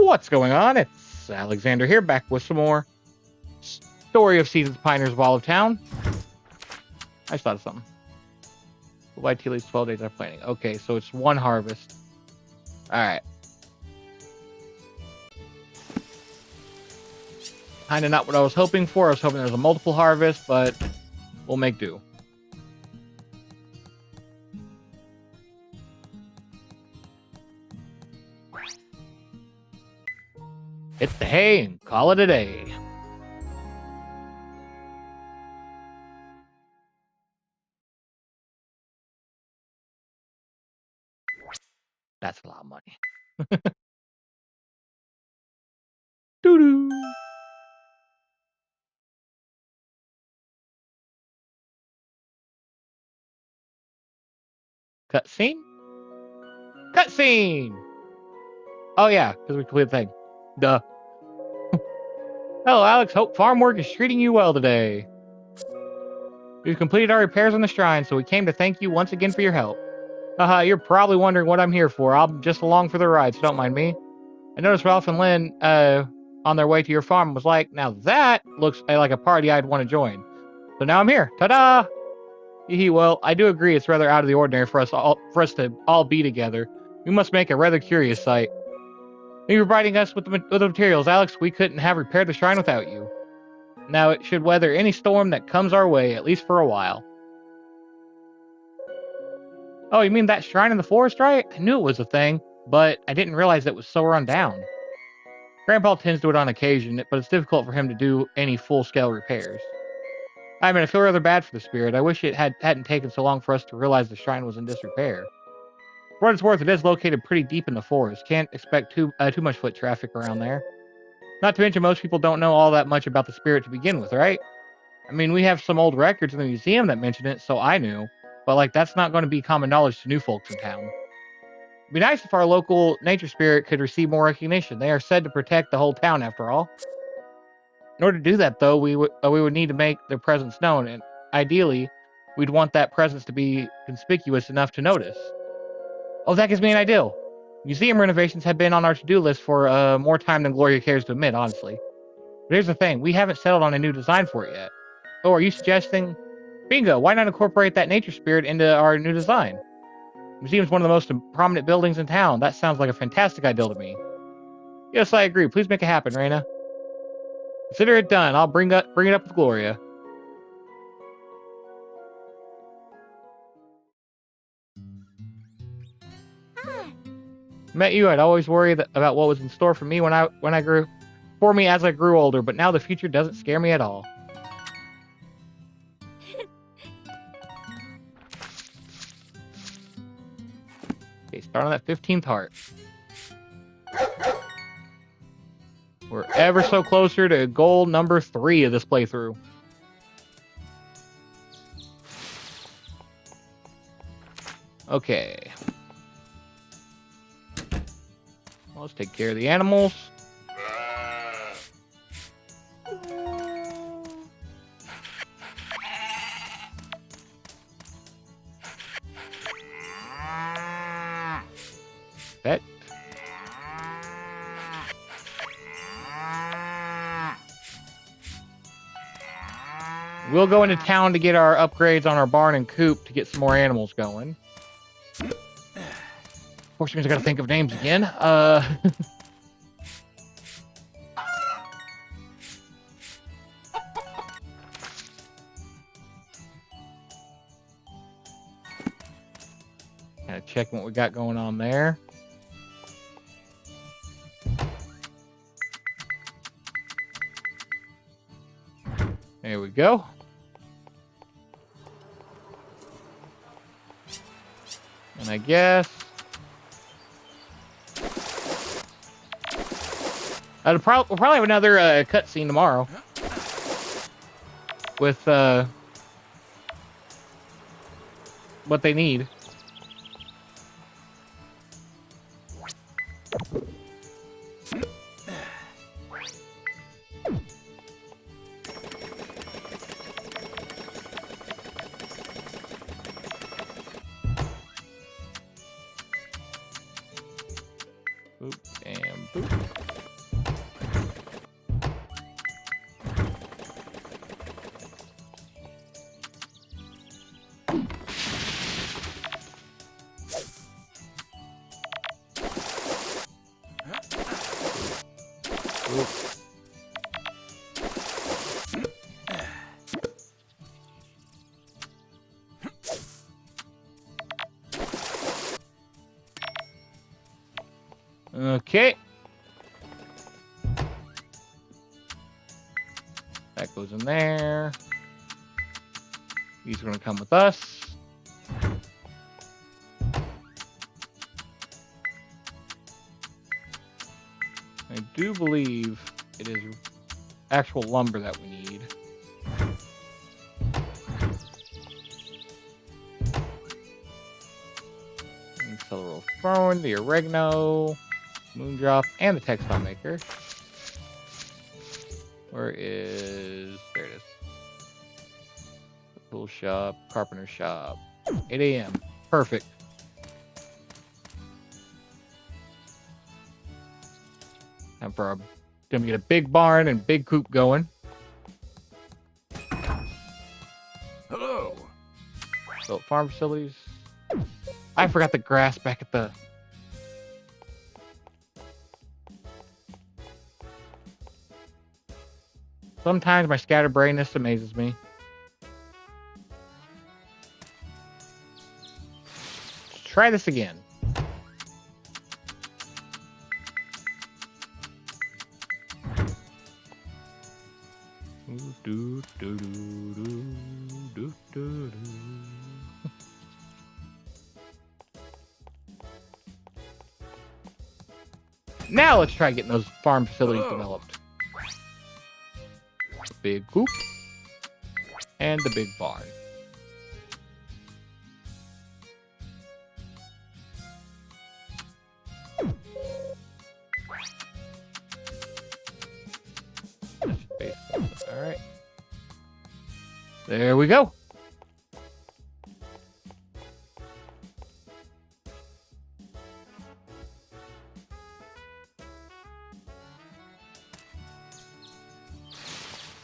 What's going on? It's Alexander here, back with some more Story of Seasons Pioneers Wall of Town. I just thought of something. Why tea leaves 12 days after planting? Okay, so it's one harvest. Alright. Kinda not what I was hoping for. I was hoping there was a multiple harvest, but we'll make do. Hit the hay and call it a day. That's a lot of money. Doo-doo. Cutscene? Cutscene! Oh yeah, because we completed the thing. Duh. Hello, Alex. Hope farm work is treating you well today. We've completed our repairs on the shrine, so we came to thank you once again for your help. Haha, you're probably wondering what I'm here for. I'm just along for the ride, so don't mind me. I noticed Ralph and Lynn, on their way to your farm was like, now that looks like a party I'd want to join. So now I'm here. Ta-da! Well, I do agree it's rather out of the ordinary for us to all be together. We must make a rather curious sight. Thank you for providing us with the materials, Alex. We couldn't have repaired the shrine without you. Now it should weather any storm that comes our way, at least for a while. Oh, you mean that shrine in the forest, right? I knew it was a thing, but I didn't realize it was so run down. Grandpa tends to it on occasion, but it's difficult for him to do any full-scale repairs. I mean, I feel rather bad for the spirit. I wish it hadn't taken so long for us to realize the shrine was in disrepair. For what it's worth, it is located pretty deep in the forest. Can't expect too much foot traffic around there. Not to mention, most people don't know all that much about the spirit to begin with, right? I mean, we have some old records in the museum that mention it, so I knew. But, like, that's not going to be common knowledge to new folks in town. It'd be nice if our local nature spirit could receive more recognition. They are said to protect the whole town, after all. In order to do that, though, we would need to make their presence known, and ideally, we'd want that presence to be conspicuous enough to notice. Oh, that gives me an idea. Museum renovations have been on our to-do list for more time than Gloria cares to admit, honestly. But here's the thing, we haven't settled on a new design for it yet. Oh, are you suggesting... Bingo, why not incorporate that nature spirit into our new design? The museum is one of the most prominent buildings in town. That sounds like a fantastic idea to me. Yes, I agree. Please make it happen, Raina. Consider it done. I'll bring it up with Gloria. Met you, I'd always worry about what was in store for me as I grew older, but now the future doesn't scare me at all. Okay, start on that 15th heart. We're ever so closer to goal number 3 of this playthrough. Okay. Well, let's take care of the animals. Pet. We'll go into town to get our upgrades on our barn and coop to get some more animals going. Of course, I gotta think of names again. Kind of checking what we got going on there. There we go. And I guess we'll probably have another cutscene tomorrow with what they need. Boop and boop. Okay. That goes in there. These are going to come with us. I do believe it is actual lumber that we need. Celeral fern, the oregano, moondrop, and the textile maker. Where is... There it is. Tool shop, carpenter shop. 8 a.m. Perfect. Time for gonna get a big barn and big coop going. Hello. Built farm facilities. I forgot the grass back at the... Sometimes my scatterbrainness amazes me. Let's try this again. Now let's try getting those farm facilities developed. The big coop and the big barn. All right. There we go.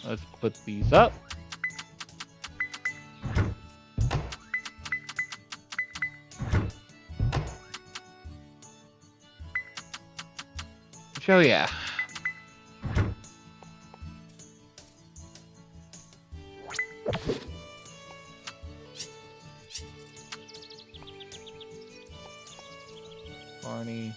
Let's put these up. So yeah. Barney.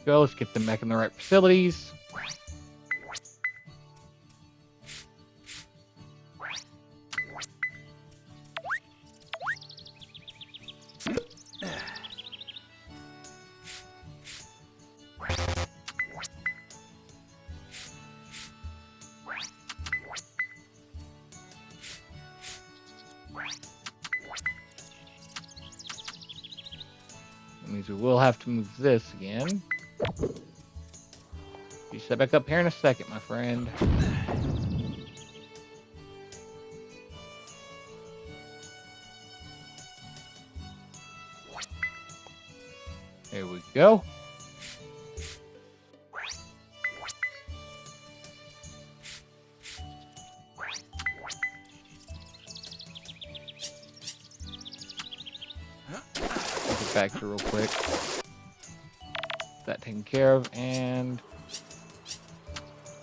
Go, let's get them back in the right facilities. That means we will have to move this again. You step back up here in a second, my friend. There we go. Get back here real quick. That taken care of, and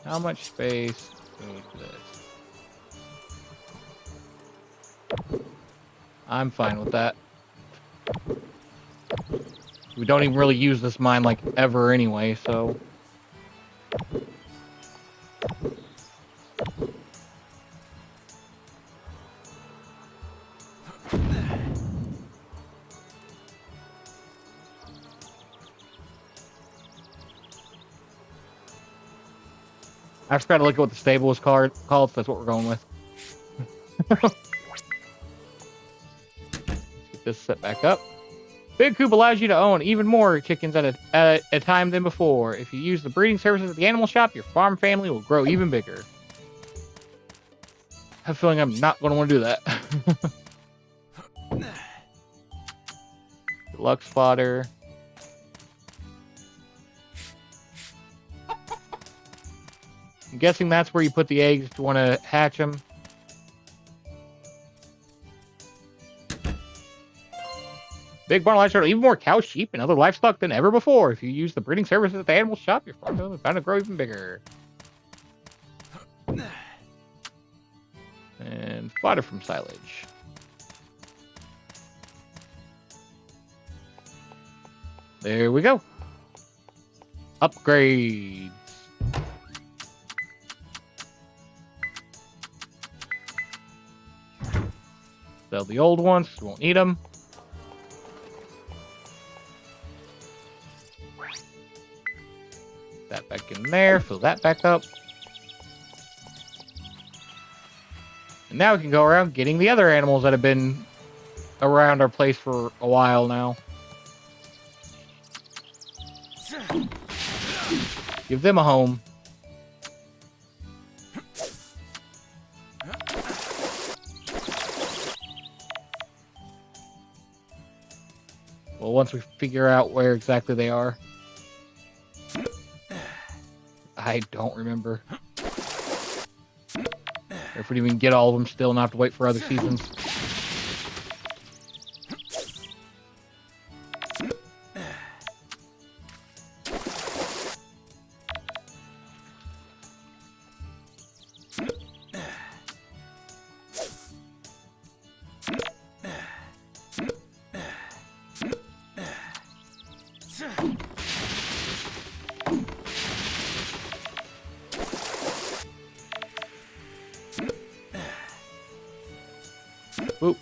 how much space goes this? I'm fine with that. We don't even really use this mine like ever anyway, so. I forgot to look at what the stable was called, so that's what we're going with. Get this set back up. Big Coop allows you to own even more chickens at a time than before. If you use the breeding services at the animal shop, your farm family will grow even bigger. I have a feeling I'm not going to want to do that. Deluxe fodder. I'm guessing that's where you put the eggs if you want to hatch them. Big barn livestock, even more cows, sheep, and other livestock than ever before. If you use the breeding services at the animal shop, your farm is bound to grow even bigger. And fodder from silage. There we go. Upgrades. Sell the old ones, we won't need them. That back in there, fill that back up. And now we can go around getting the other animals that have been around our place for a while now. Give them a home. Well, once we figure out where exactly they are. I don't remember. If we even get all of them still and not have to wait for other seasons. Oop.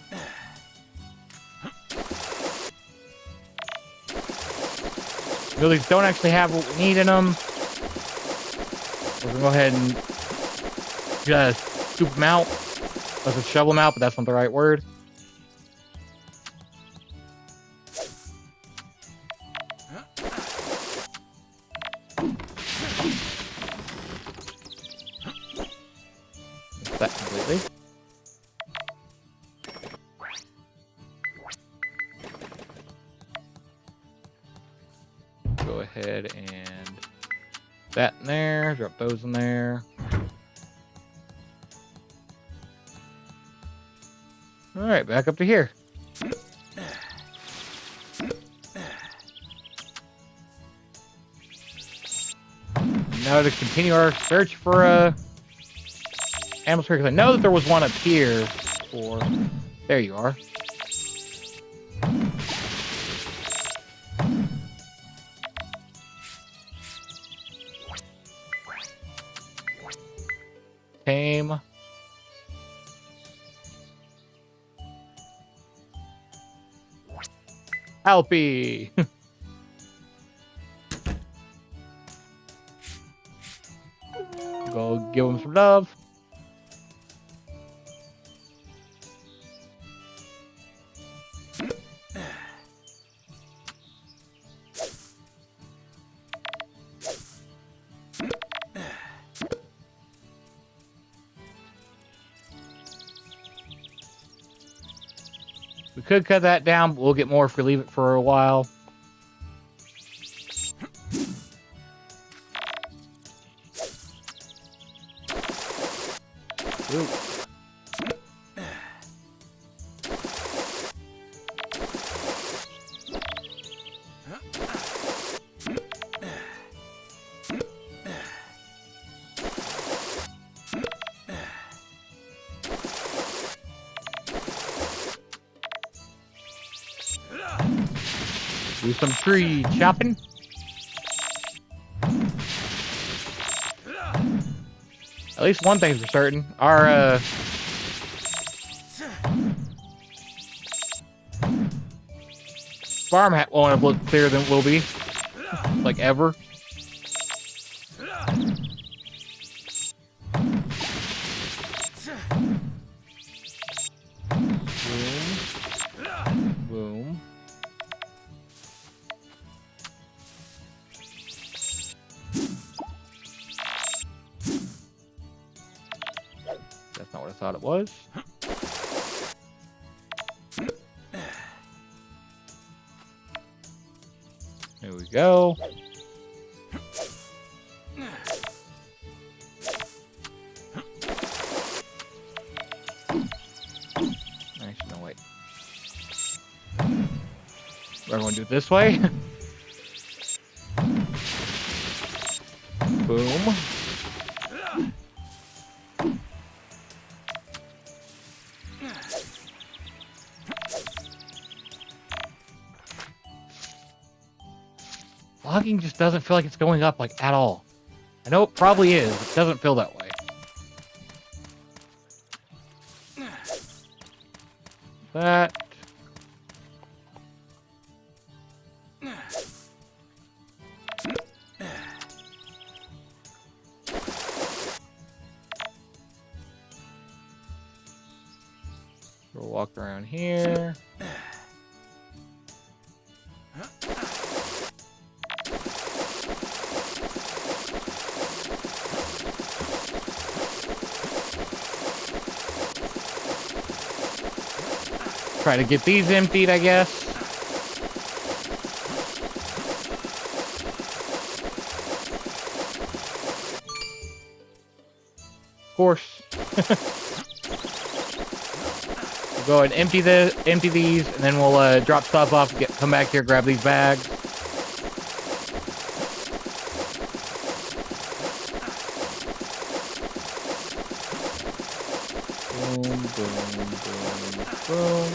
Really don't actually have what we need in them. We're gonna go ahead and just scoop them out. Let's shovel them out, but that's not the right word. That completely. Go ahead and that in there, drop those in there. All right, back up to here. Now to continue our search for animal spirit, because I know that there was one up here. Or there you are. Tame. Alpy. Go give him some love. We could cut that down, but we'll get more if we leave it for a while. Ooh. Do some tree chopping. At least one thing's for certain. Our farm won't have looked clearer than it will be. Like ever. Boom. Boom. That's not what I thought it was. There we go. want to do it this way? Boom. Logging just doesn't feel like it's going up, like, at all. I know it probably is. It doesn't feel that way. That. We'll walk around here. Try to get these emptied, I guess. Of course. We'll go ahead and empty these, and then we'll drop stuff off. Come back here, grab these bags. Boom, boom, boom, boom.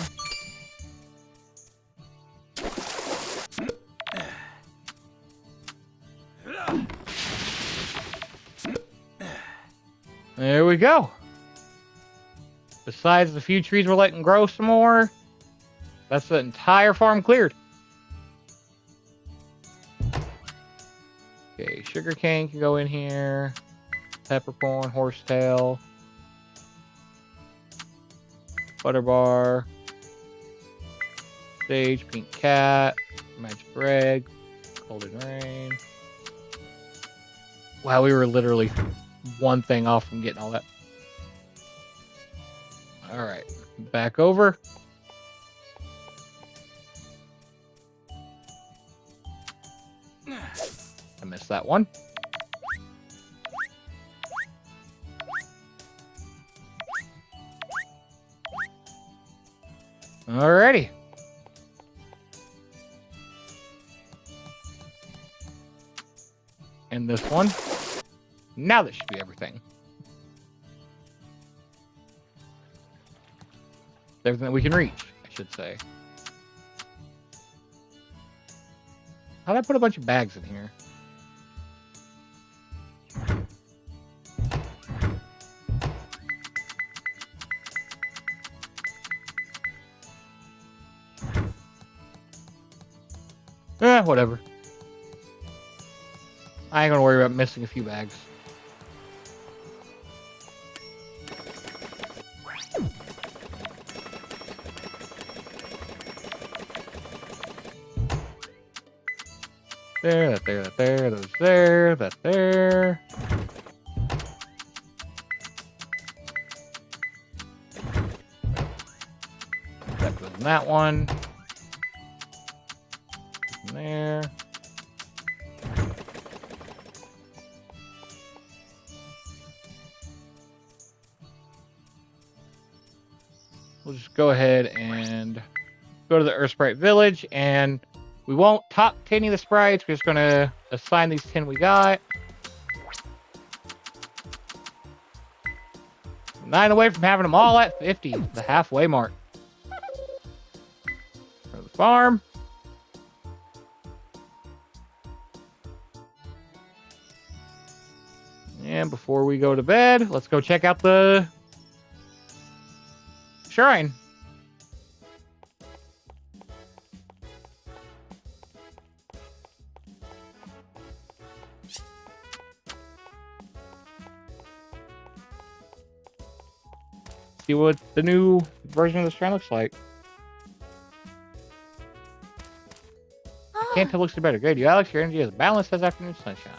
There we go. Besides the few trees we're letting grow some more, that's the entire farm cleared. Okay, sugarcane can go in here. Peppercorn, horsetail. Butterbar. Sage, pink cat. Magic bread. Golden rain. Wow, we were literally one thing off from getting all that. Alright, back over. I missed that one. Alrighty. And this one. Now this should be everything. Everything that we can reach, I should say. How'd I put a bunch of bags in here? Whatever. I ain't gonna worry about missing a few bags. There, that there, that there, those there, that there. That goes in that one. In there. We'll just go ahead and go to the Earth Sprite Village, and we won't top 10 of the sprites. We're just going to assign these 10 we got. 9 away from having them all at 50, the halfway mark. Go to the farm. And before we go to bed, let's go check out the shrine. See what the new version of the shrine looks like. Can't tell looks better. Good. You, Alex, your energy is balanced as afternoon sunshine.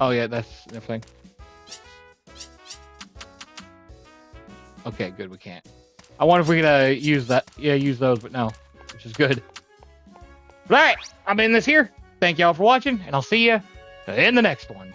Oh yeah, that's the thing. Okay, good. We can't. I wonder if we could use that. Yeah, use those, but no, which is good. All right, I'm in this here. Thank y'all for watching, and I'll see you in the next one.